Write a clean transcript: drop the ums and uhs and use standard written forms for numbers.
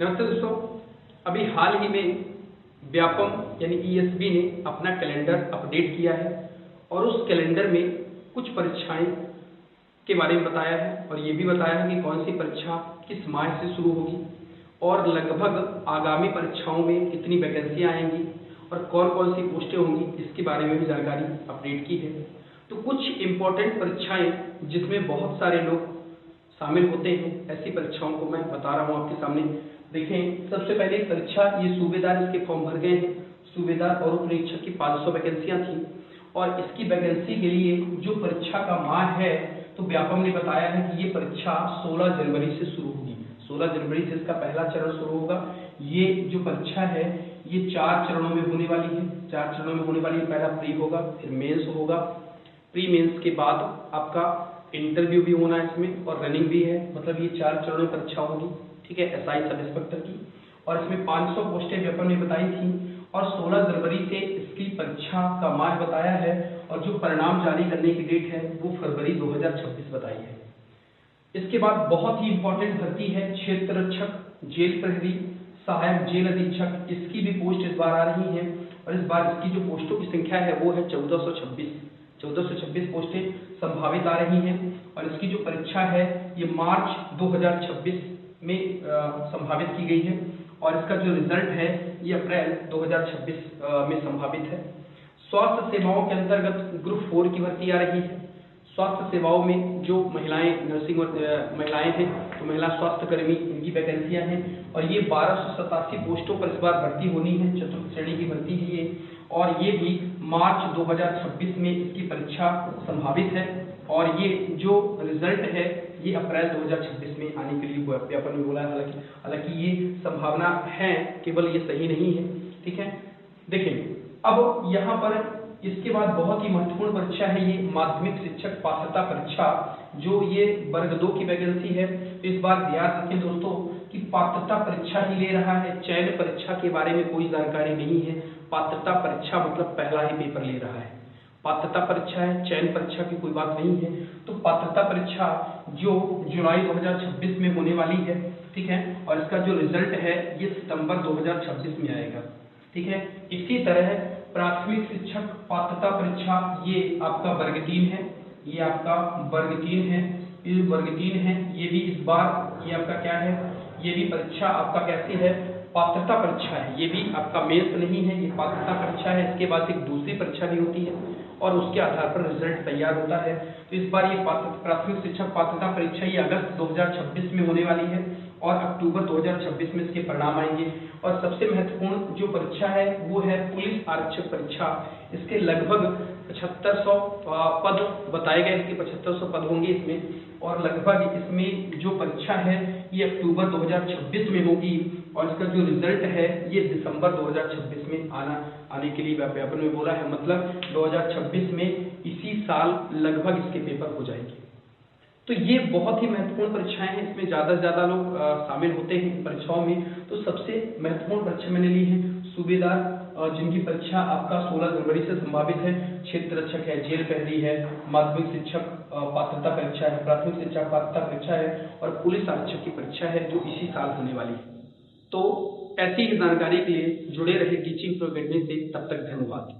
नमस्ते दोस्तों, अभी हाल ही में व्यापम यानी ईएसबी ने अपना कैलेंडर अपडेट किया है और उस कैलेंडर में कुछ परीक्षाएं के बारे में बताया है और ये भी बताया है कि कौन सी परीक्षा किस माह से शुरू होगी और लगभग आगामी परीक्षाओं में कितनी वैकेंसियां आएंगी और कौन कौन सी पोस्टें होंगी, इसके बारे में भी जानकारी अपडेट की है। तो कुछ इम्पोर्टेंट परीक्षाएं जिसमें बहुत सारे लोग शामिल होते हैं, ऐसी परीक्षाओं को मैं बता रहा हूँ आपके सामने। देखें, सबसे पहले परीक्षा ये सूबेदार, इसके फॉर्म भर गए हैं। सूबेदार और उप निरीक्षक की 500 वैकेंसियां थी और इसकी वैकेंसी के लिए जो परीक्षा का माह है, तो व्यापम ने बताया है कि ये परीक्षा 16 जनवरी से शुरू होगी। 16 जनवरी से इसका पहला चरण शुरू होगा। ये जो परीक्षा है ये 4 चरणों में होने वाली है। 4 चरणों में होने वाली है। पहला प्री होगा, फिर मेंस होगा। प्री मेंस के बाद आपका इंटरव्यू भी होना है इसमें और रनिंग भी है। मतलब ये 4 चरणों में परीक्षा होगी, ठीक है, एसआई सब इंस्पेक्टर की। और इसमें 500 पोस्टें व्यापम ने बताई थी और 16 जनवरी से इसकी परीक्षा का माह बताया है और जो परिणाम जारी करने की डेट है वो फरवरी 2026 बताई है। इसके बाद बहुत ही इंपॉर्टेंट भर्ती है क्षेत्र रक्षक, जेल प्रहरी, सहायक जेल अधीक्षक। इसकी भी पोस्ट इस बार आ रही है और इस बार इसकी जो पोस्टों की संख्या है वो है 1426 पोस्टें संभावित आ रही हैं और इसकी जो परीक्षा है ये मार्च 2026 में संभावित की गई है और इसका जो रिजल्ट है ये अप्रैल 2026 में संभावित है। स्वास्थ्य सेवाओं के अंतर्गत ग्रुप 4 की भर्ती आ रही है। स्वास्थ्य सेवाओं में जो महिलाएं नर्सिंग और महिलाएं हैं, तो महिला स्वास्थ्य कर्मी, इनकी वैकेंसियां हैं और ये 1287 पोस्टों पर इस बार भर्ती होनी है। चतुर्थ श्रेणी की भर्ती है ये और ये भी मार्च 2026 में इसकी परीक्षा संभावित है और ये जो रिजल्ट है ये अप्रैल 2026 में आने के लिए व्यापम ने बोला है। हालांकि ये संभावना है, केवल ये सही नहीं है, ठीक है। देखिए, अब यहाँ पर इसके बाद बहुत ही महत्वपूर्ण परीक्षा है ये माध्यमिक शिक्षक पात्रता परीक्षा, जो ये वर्ग 2 की वैकेंसी है। तो इस बार ध्यान रखें दोस्तों कि पात्रता परीक्षा ही ले रहा है, चयन परीक्षा के बारे में कोई जानकारी नहीं है। पात्रता परीक्षा मतलब पहला ही पेपर ले रहा है। पात्रता परीक्षा है, चयन परीक्षा की कोई बात नहीं है। तो पात्रता परीक्षा जो जुलाई 2026 में होने वाली है, ठीक है, और इसका जो रिजल्ट है ये सितंबर 2026 में आएगा, ठीक है। इसी तरह प्राथमिक शिक्षक पात्रता परीक्षा ये आपका वर्ग 3 है। ये आपका वर्ग 3 है, ये वर्ग 3 है। ये भी इस बार ये आपका क्या है, ये भी परीक्षा आपका कैसी है, पात्रता परीक्षा है। ये भी आपका मेंस नहीं है, ये पात्रता परीक्षा है। इसके बाद एक दूसरी परीक्षा भी होती है और उसके आधार पर रिजल्ट तैयार होता है। तो इस बार ये प्राथमिक शिक्षक पात्रता परीक्षा ये अगस्त 2026 में होने वाली है और अक्टूबर 2026 में इसके परिणाम आएंगे। और सबसे महत्वपूर्ण जो परीक्षा है वो है पुलिस आरक्षक परीक्षा। इसके लगभग 7500 पद बताए गए, इसके 7500 पद होंगे इसमें और लगभग इसमें जो परीक्षा है ये अक्टूबर 2026 में होगी और इसका जो रिजल्ट है ये दिसंबर 2026 में आने के लिए व्यापम ने बोला है। मतलब 2026 में इसी साल लगभग इसके पेपर हो जाएंगे। तो ये बहुत ही महत्वपूर्ण परीक्षाएं हैं, इसमें ज़्यादा से ज़्यादा लोग शामिल होते हैं परीक्षाओं में। तो सबसे महत्वपूर्ण परीक्षा मैंने ली है सूबेदार, जिनकी परीक्षा आपका 16 जनवरी से संभावित है। क्षेत्र रक्षक है, जेल प्रहरी है, माध्यमिक शिक्षक पात्रता परीक्षा है, प्राथमिक शिक्षक पात्रता परीक्षा है और पुलिस आरक्षक की परीक्षा है जो इसी साल होने वाली है। तो ऐसी ही जानकारी के लिए जुड़े रहे टीचिंग प्रो अकेडमी से। तब तक धन्यवाद।